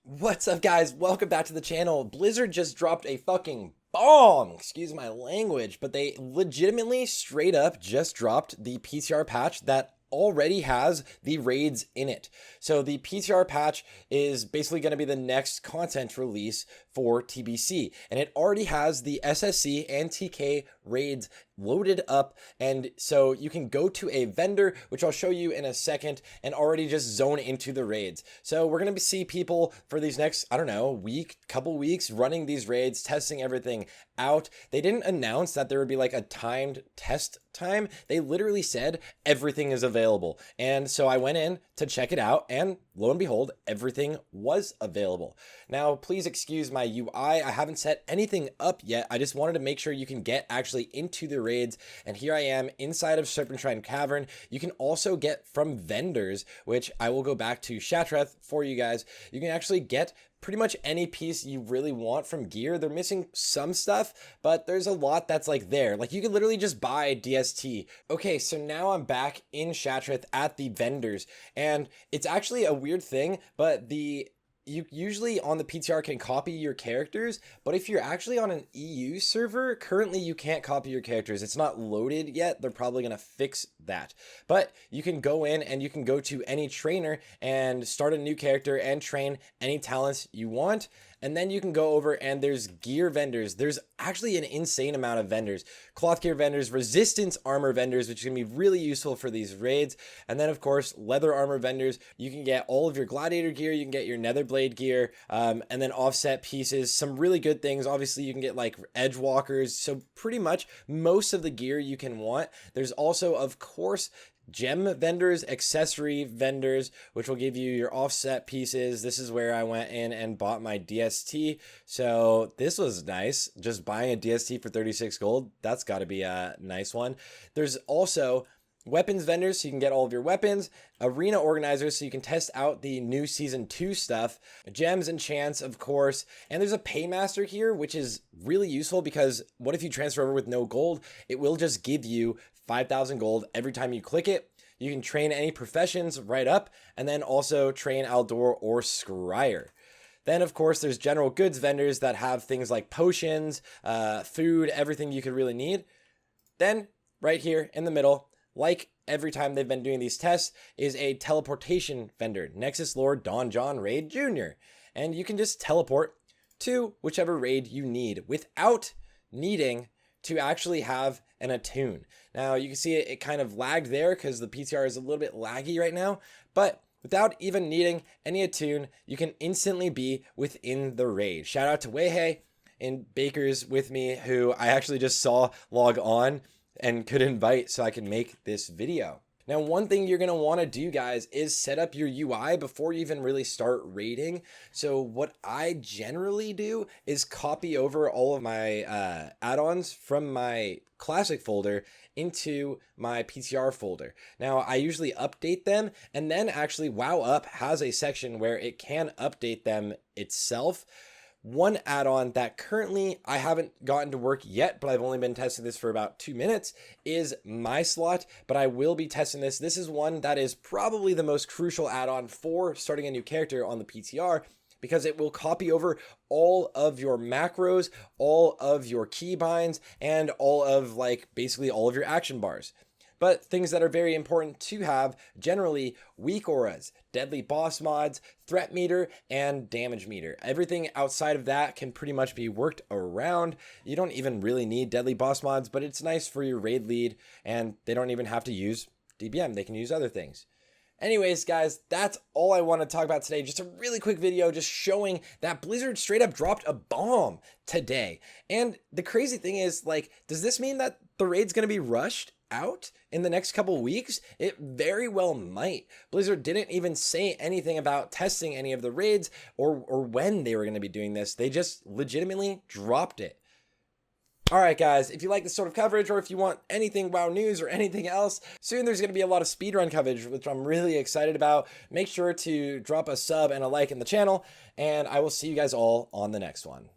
What's up, guys? Welcome back to the channel. Blizzard just dropped a fucking bomb, excuse my language, but they legitimately straight up just dropped the PTR patch that already has the raids in it. So the PTR patch is basically going to be the next content release for TBC, and it already has the SSC and TK raids loaded up, and so you can go to a vendor, which I'll show you in a second, and already just zone into the raids. So we're going to see people for these next, I don't know, couple weeks running these raids, testing everything out. They didn't announce that there would be like a timed test time. They literally said everything is available. And so I went in to check it out, and lo and behold, everything was available. Now, please excuse my UI. I haven't set anything up yet. I just wanted to make sure you can get actually into the raids. And here I am inside of Serpentine Cavern. You can also get from vendors, which I will go back to Sarthe for you guys. You can actually get pretty much any piece you really want from gear. They're missing some stuff, but there's a lot that's like there. Like you can literally just buy DST. Okay, so now I'm back in Sarthe at the vendors, and it's actually a weird thing, but you usually on the PTR can copy your characters, but if you're actually on an EU server, currently you can't copy your characters. It's not loaded yet. They're probably going to fix that. But you can go in and you can go to any trainer and start a new character and train any talents you want. And then you can go over and there's gear vendors. There's actually an insane amount of vendors. Cloth gear vendors, resistance armor vendors, which is going to be really useful for these raids. And then, of course, leather armor vendors. You can get all of your gladiator gear. You can get your nether blade gear, and then offset pieces. Some really good things. Obviously, you can get like edge walkers. So pretty much most of the gear you can want. There's also, of course, gem vendors, accessory vendors, which will give you your offset pieces. This is where I went in and bought my DST. So this was nice. Just buying a DST for 36 gold. That's got to be a nice one. There's also weapons vendors, so you can get all of your weapons, arena organizers, so you can test out the new season 2 stuff, gems and chants, of course, and there's a paymaster here, which is really useful because what if you transfer over with no gold? It will just give you 5,000 gold every time you click it. You can train any professions right up, and then also train Aldor or Scryer. Then, of course, there's general goods vendors that have things like potions, food, everything you could really need. Then, right here in the middle, like every time they've been doing these tests, is a teleportation vendor, Nexus Lord Don John Raid Jr. And you can just teleport to whichever raid you need without needing to actually have an attune. Now, you can see it kind of lagged there because the PTR is a little bit laggy right now, but without even needing any attune, you can instantly be within the raid. Shout out to Weihe and Bakers with me, who I actually just saw log on and could invite so I can make this video. Now, one thing you're going to want to do, guys, is set up your UI before you even really start raiding. So what I generally do is copy over all of my add-ons from my classic folder into my PTR folder. Now, I usually update them, and then actually WoW Up has a section where it can update them itself. One add-on that currently I haven't gotten to work yet, but I've only been testing this for about 2 minutes, is My Slot, but I will be testing this. This is one that is probably the most crucial add-on for starting a new character on the PTR, because it will copy over all of your macros, all of your keybinds, and all of basically all of your action bars. But things that are very important to have, generally, weak auras, deadly boss mods, threat meter, and damage meter. Everything outside of that can pretty much be worked around. You don't even really need deadly boss mods, but it's nice for your raid lead, and they don't even have to use DBM. They can use other things. Anyways, guys, that's all I want to talk about today. Just a really quick video just showing that Blizzard straight up dropped a bomb today. And the crazy thing is, does this mean that the raid's going to be rushed out in the next couple weeks? It very well might. Blizzard didn't even say anything about testing any of the raids or when they were going to be doing this. They just legitimately dropped it. Alright, guys, if you like this sort of coverage, or if you want anything WoW news or anything else, soon there's going to be a lot of speedrun coverage, which I'm really excited about. Make sure to drop a sub and a like in the channel, and I will see you guys all on the next one.